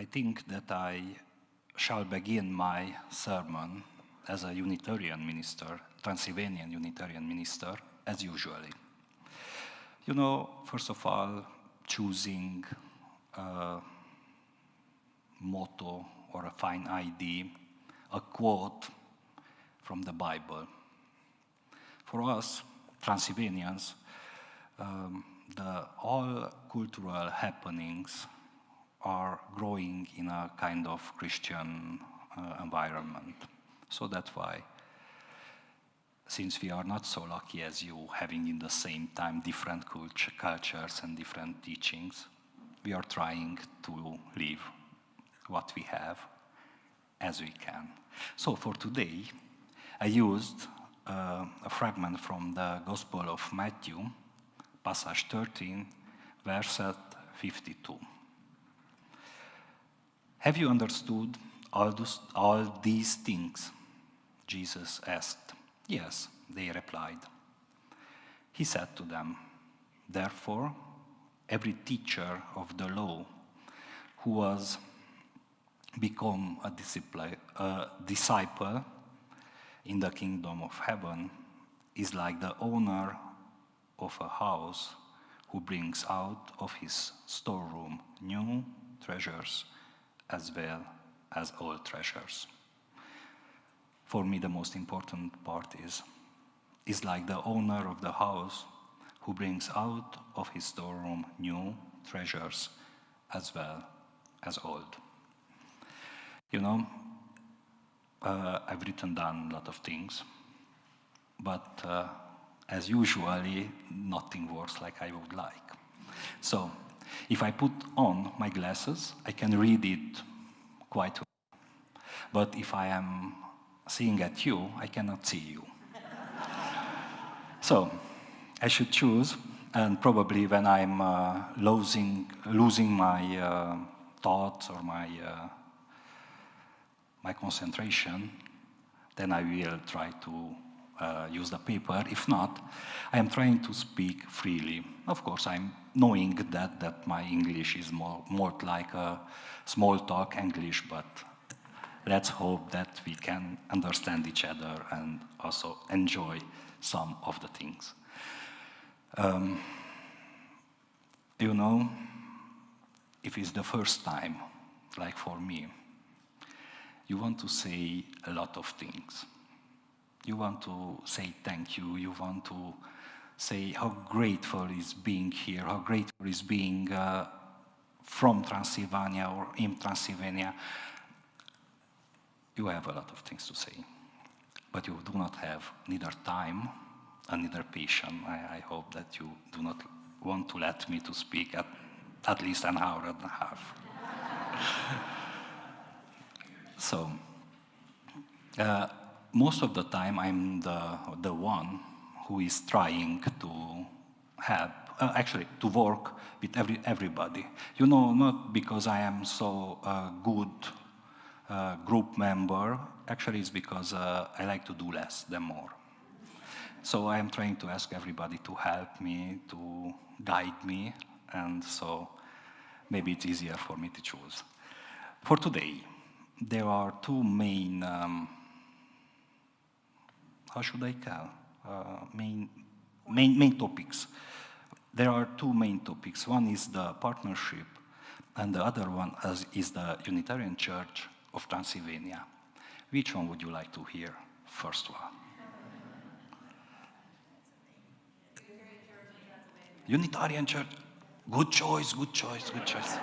I think that I shall begin my sermon as a Unitarian minister, Transylvanian Unitarian minister, as usually. You know, first of all, choosing a motto or a fine idea, a quote from the Bible. For us, Transylvanians, all cultural happenings are growing in a kind of Christian environment. So that's why, since we are not so lucky as you, having in the same time different cultures and different teachings, we are trying to live what we have as we can. So for today, I used a fragment from the Gospel of Matthew, passage 13, verset 52. Have you understood all these things? Jesus asked. Yes, they replied. He said to them, therefore, every teacher of the law who was become a disciple in the kingdom of heaven is like the owner of a house who brings out of his storeroom new treasures as well as old treasures. For me, the most important part is like the owner of the house who brings out of his storeroom new treasures as well as old. You know, I've written down a lot of things, but as usually, nothing works like I would like. So, if I put on my glasses, I can read it quite well. But if I am seeing at you, I cannot see you. So, I should choose, and probably when I'm losing my thoughts or my concentration, then I will try to use the paper. If not, I am trying to speak freely. Of course, I'm knowing that my English is more like a small talk English, but let's hope that we can understand each other and also enjoy some of the things. You know, if it's the first time, like for me, you want to say a lot of things. You want to say thank you. You want to say how grateful is being here, how grateful is being from Transylvania or in Transylvania. You have a lot of things to say, but you do not have neither time and neither patience. I hope that you do not want to let me to speak at least an hour and a half. So, most of the time I'm the one who is trying to help, actually to work with everybody. You know, not because I am so good group member, actually it's because I like to do less than more. So I am trying to ask everybody to help me, to guide me, and so maybe it's easier for me to choose. For today, there are two main, how should I tell, main topics. There are two main topics. One is the partnership, and the other one is the Unitarian Church of Transylvania. Which one would you like to hear first one? Unitarian Church. Good choice, good choice, good choice.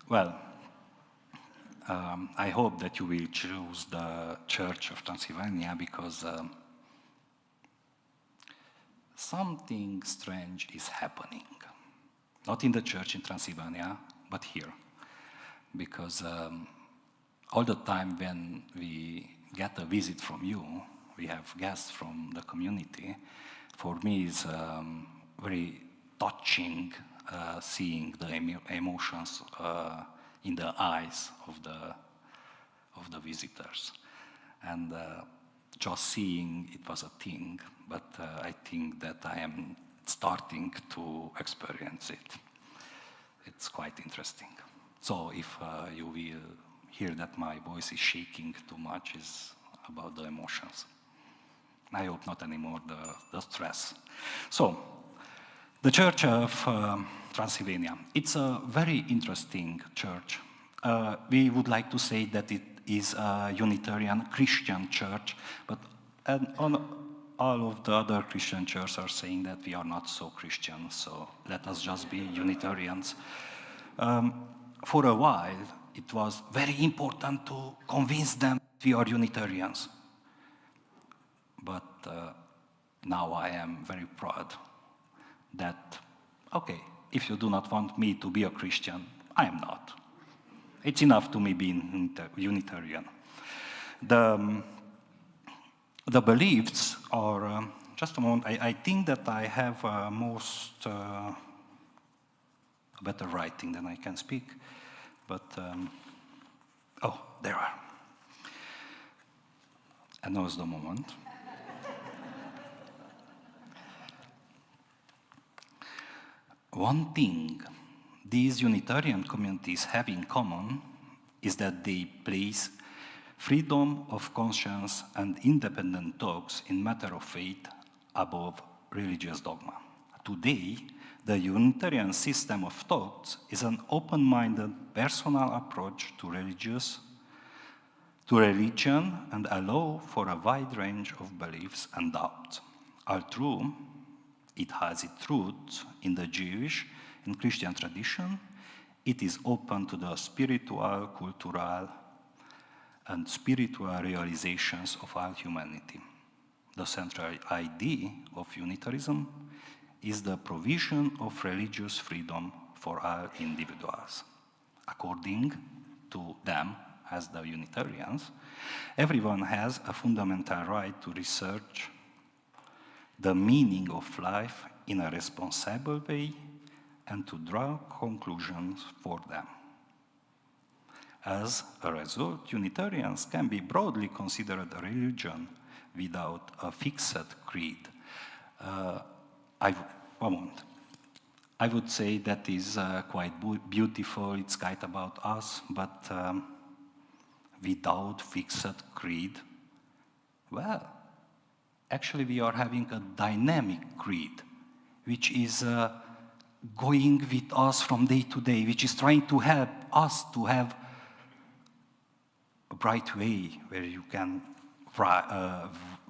Well, I hope that you will choose the Church of Transylvania because something strange is happening. Not in the church in Transylvania, but here. Because all the time when we get a visit from you, we have guests from the community, for me it's very touching seeing the emotions in the eyes of the visitors. And just seeing it was a thing, but I think that I am starting to experience it. It's quite interesting. So if you will hear that my voice is shaking too much, is about the emotions. I hope not anymore the stress. So, the Church of Transylvania. It's a very interesting church. We would like to say that it is a Unitarian Christian church, but all of the other Christian churches are saying that we are not so Christian, so let us just be Unitarians. For a while, it was very important to convince them we are Unitarians. But now I am very proud that, okay, if you do not want me to be a Christian, I am not. It's enough to me being Unitarian. The beliefs are, just a moment, I think that I have better writing than I can speak, but, oh, there are. And now's the moment. One thing these Unitarian communities have in common is that they place freedom of conscience and independent talks in matter of faith above religious dogma. Today, the Unitarian system of thoughts is an open-minded personal approach to religion and allow for a wide range of beliefs and doubts. Although it has its roots in the Jewish and Christian tradition, it is open to the spiritual, cultural, and spiritual realizations of all humanity. The central idea of Unitarism is the provision of religious freedom for all individuals. According to them, as the Unitarians, everyone has a fundamental right to research the meaning of life in a responsible way and to draw conclusions for them. As a result, Unitarians can be broadly considered a religion without a fixed creed. I would say that is quite beautiful, it's quite about us, but without fixed creed, well, actually we are having a dynamic creed, which is going with us from day to day, which is trying to help us to have a bright way where you can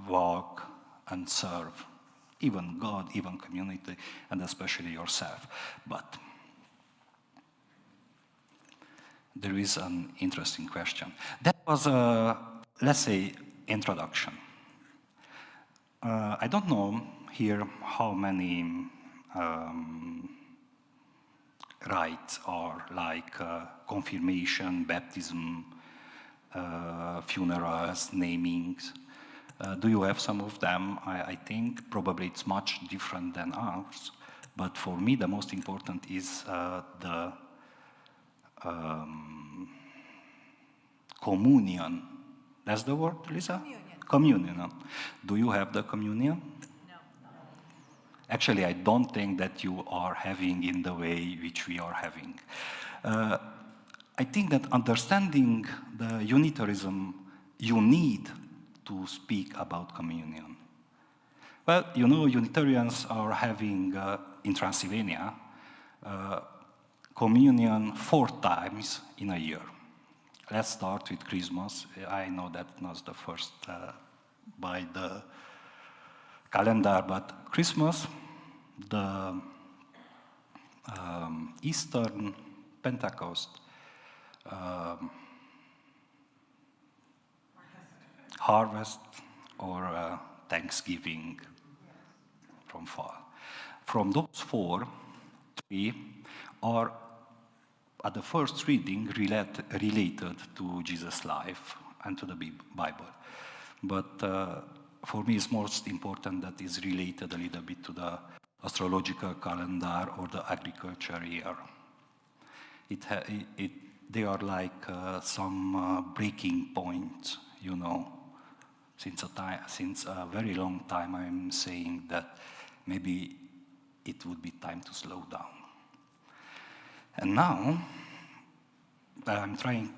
walk and serve even God, even community, and especially yourself. But there is an interesting question. That was a, let's say, introduction. I don't know here how many rites are like confirmation, baptism, funerals, namings. Do you have some of them? I think probably it's much different than ours. But for me, the most important is the communion. That's the word, Lisa? Communion. Do you have the communion? No. Actually, I don't think that you are having in the way which we are having. I think that understanding the Unitarism, you need to speak about communion. Well, you know, Unitarians are having, in Transylvania, communion 4 times in a year. Let's start with Christmas. I know that not the first by the calendar, but Christmas, the Eastern Pentecost, harvest, or Thanksgiving from fall. From those 4, 3 are at the first reading related to Jesus' life and to the Bible. But for me it's most important that is related a little bit to the astrological calendar or the agriculture year. They are like some breaking points, you know. Since a very long time I'm saying that maybe it would be time to slow down. And now, I'm trying.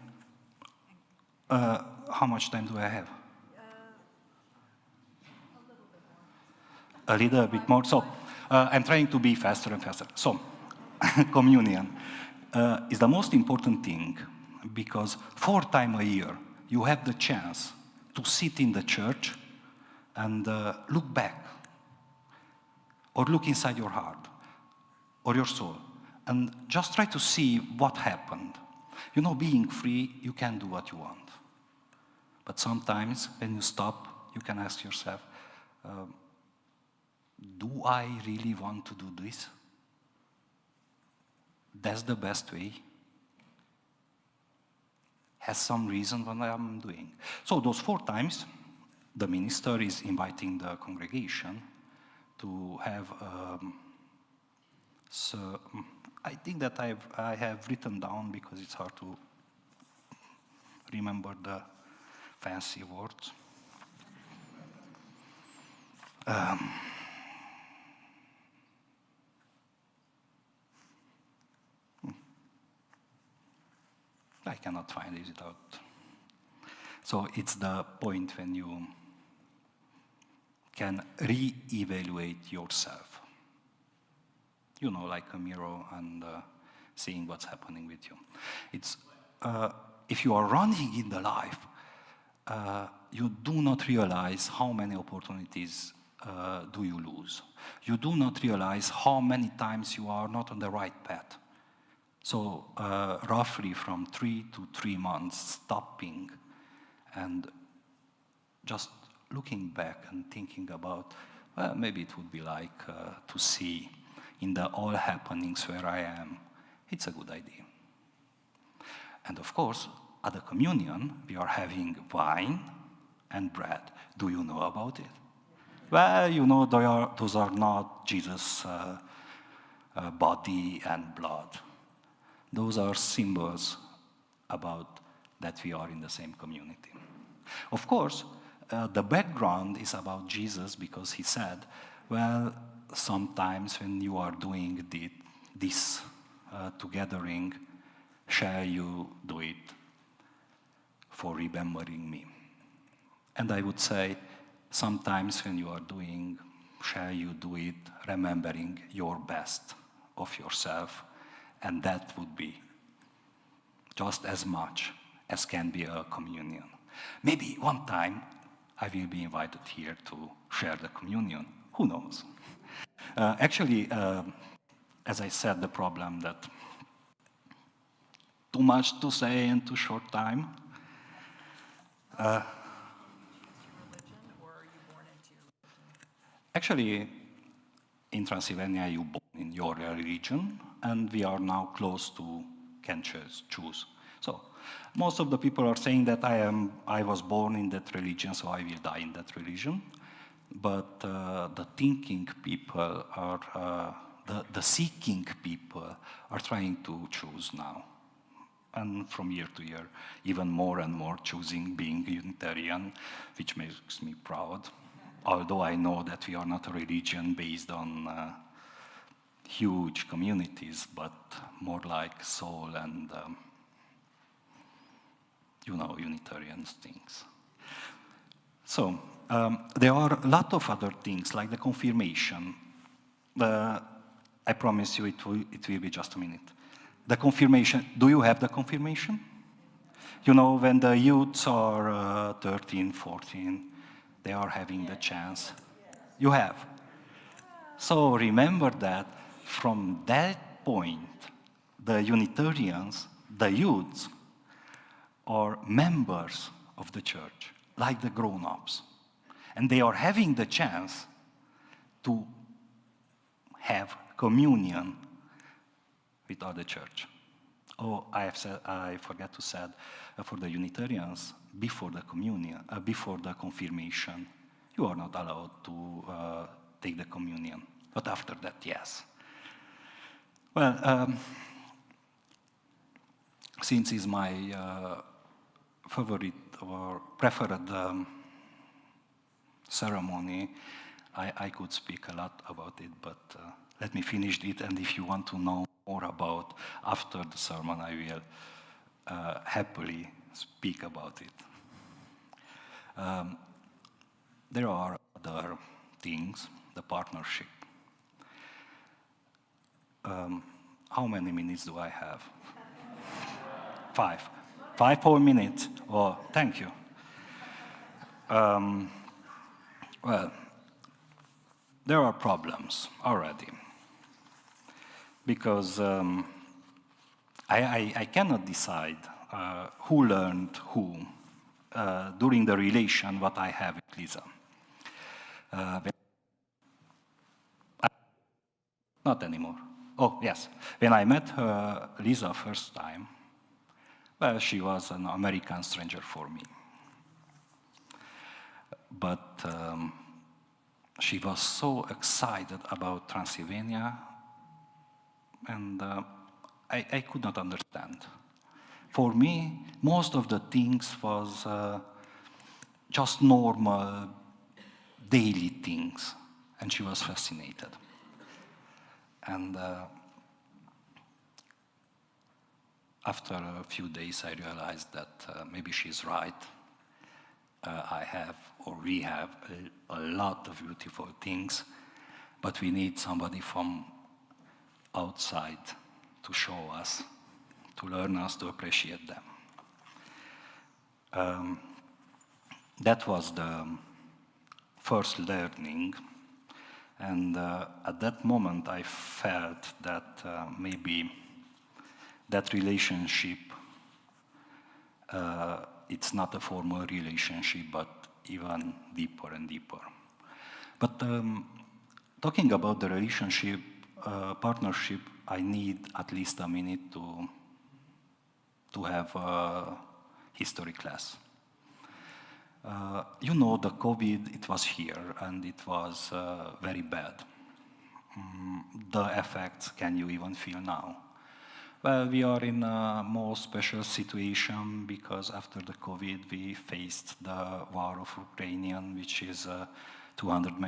How much time do I have? A little bit more. So I'm trying to be faster and faster. So communion is the most important thing because 4 times a year you have the chance to sit in the church and look back or look inside your heart or your soul and just try to see what happened. You know, being free, you can do what you want. But sometimes when you stop, you can ask yourself, do I really want to do this? That's the best way. Has some reason what I'm doing. So those 4 times, the minister is inviting the congregation to have, so I think that I have written down because it's hard to remember the fancy words. I cannot find it out. So it's the point when you can re-evaluate yourself. You know, like a mirror and seeing what's happening with you. It's, if you are running in the life, you do not realize how many opportunities do you lose. You do not realize how many times you are not on the right path. So roughly from 3 to 3 months, stopping and just looking back and thinking about, well, maybe it would be like to see in the all happenings where I am. It's a good idea. And of course, at the communion, we are having wine and bread. Do you know about it? Well, you know, those are not Jesus' body and blood. Those are symbols about that we are in the same community. Of course, the background is about Jesus because he said, well, sometimes when you are doing this togethering, shall you do it for remembering me? And I would say, sometimes when you are doing, shall you do it remembering your best of yourself? And that would be just as much as can be a communion. Maybe one time I will be invited here to share the communion. Who knows? Actually, as I said, the problem that too much to say in too short time. Actually, in Transylvania, you born in your religion, and we are now close to can choose. So most of the people are saying that I was born in that religion, so I will die in that religion. But the thinking people are, the seeking people are trying to choose now. And from year to year, even more and more choosing being Unitarian, which makes me proud. Although I know that we are not a religion based on huge communities, but more like soul and, you know, Unitarian things. So, there are a lot of other things, like the confirmation. I promise you it will be just a minute. The confirmation, do you have the confirmation? You know, when the youths are 13, 14, they are having the chance. You have. So remember that from that point, the Unitarians, the youths, are members of the church, like the grown-ups. And they are having the chance to have communion with other church. Oh, I forgot to say, for the Unitarians, before the communion, before the confirmation, you are not allowed to take the communion. But after that, yes. Well, since it's my favorite or preferred ceremony, I could speak a lot about it, but let me finish it, and if you want to know more about after the sermon, I will happily speak about it. There are other things, the partnership. How many minutes do I have? 5. 5 whole minutes? Oh, thank you. Well, there are problems already. Because I cannot decide who learned who during the relation what I have with Lisa. Not anymore. Oh, yes. When I met her, Lisa first time, well, she was an American stranger for me. But she was so excited about Transylvania, and I could not understand. For me, most of the things was just normal, daily things, and she was fascinated. And after a few days, I realized that maybe she's right. I have, or we have, a lot of beautiful things, but we need somebody from outside to show us, to learn us to appreciate them. That was the first learning, and at that moment I felt that maybe that relationship, it's not a formal relationship, but even deeper and deeper. But talking about the relationship, partnership, I need at least a minute to have a history class. You know, the COVID, it was here, and it was very bad. The effects, can you even feel now? Well, we are in a more special situation because after the COVID, we faced the war of Ukraine, which is 200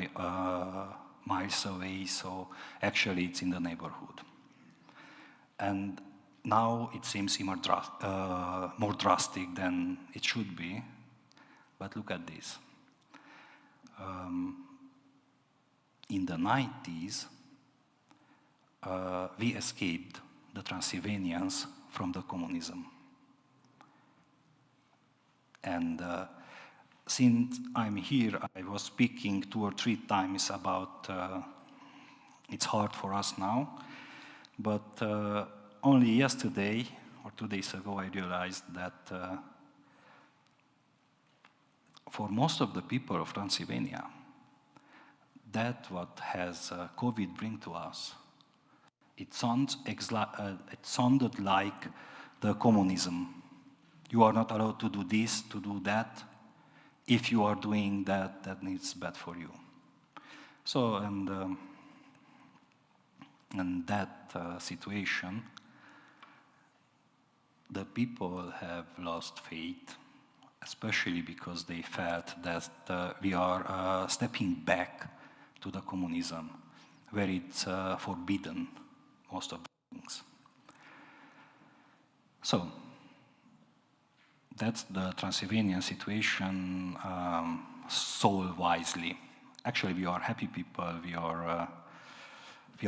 miles away, so actually it's in the neighborhood. And now it seems more drastic than it should be, but look at this. In the 90s, we escaped, the Transylvanians, from the communism. And since I'm here, I was speaking 2 or 3 times about it's hard for us now, but only yesterday or 2 days ago I realized that for most of the people of Transylvania, that what has COVID bring to us, it sounded like the communism. You are not allowed to do this, to do that. If you are doing that, that is bad for you. So, and that situation, the people have lost faith, especially because they felt that we are stepping back to the communism, where it's forbidden, most of the things. So, that's the Transylvanian situation solved wisely. Actually, we are happy people, we are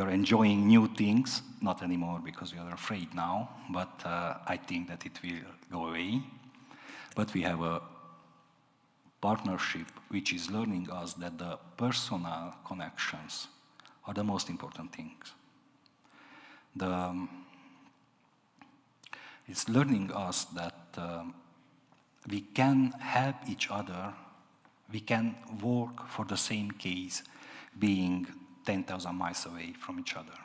enjoying new things, not anymore because we are afraid now, but I think that it will go away. But we have a partnership which is learning us that the personal connections are the most important things. It's learning us that we can help each other, we can work for the same case, being 10,000 miles away from each other.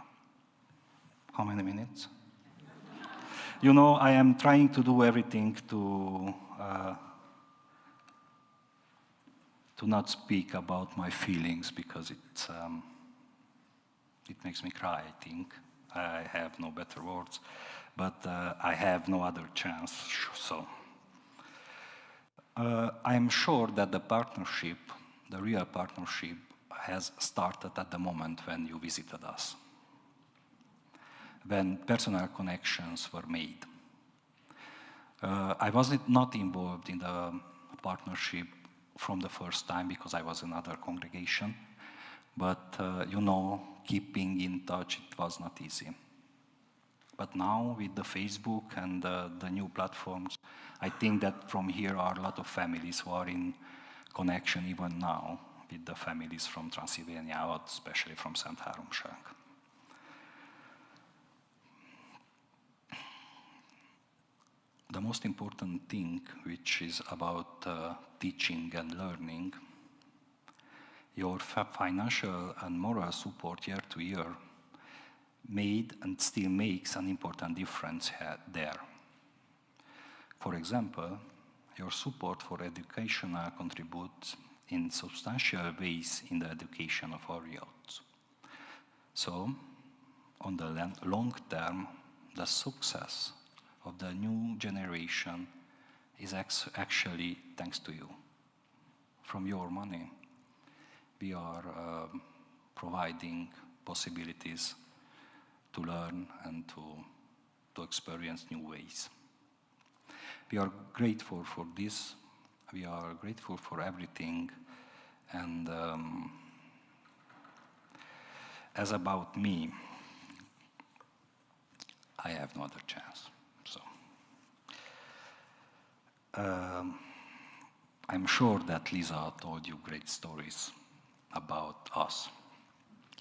How many minutes? You know, I am trying to do everything to not speak about my feelings because it makes me cry, I think. I have no better words, but I have no other chance, so. I am sure that the partnership, the real partnership, has started at the moment when you visited us, when personal connections were made. I was not involved in the partnership from the first time because I was in another congregation, but you know, keeping in touch, it was not easy. But now with the Facebook and the new platforms, I think that from here are a lot of families who are in connection even now with the families from Transylvania, especially from Szent Háromság. The most important thing, which is about teaching and learning, your financial and moral support year to year made and still makes an important difference there. For example, your support for education contributes in substantial ways in the education of our youth. So, on the long term, the success of the new generation is actually thanks to you. From your money, we are providing possibilities to learn and to experience new ways. We are grateful for this. We are grateful for everything. And as about me, I have no other chance. So I'm sure that Lisa told you great stories about us.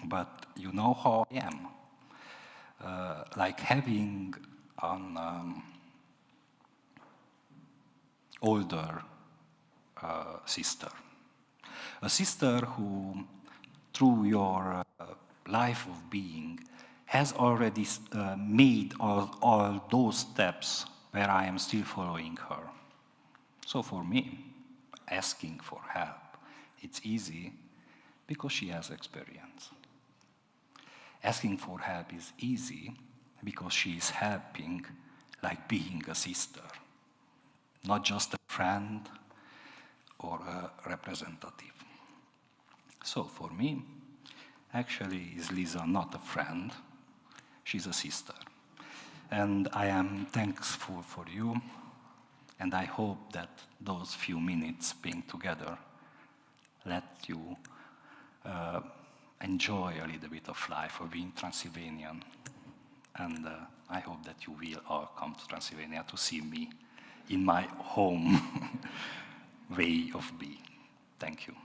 But you know how I am. Like having an older sister. A sister who, through your life of being, has already made all those steps where I am still following her. So for me, asking for help, it's easy because she has experience. Asking for help is easy because she is helping like being a sister, not just a friend or a representative. So for me, actually is Lisa not a friend, she's a sister. And I am thankful for you, and I hope that those few minutes being together let you enjoy a little bit of life of being Transylvanian. And I hope that you will all come to Transylvania to see me in my home way of being. Thank you.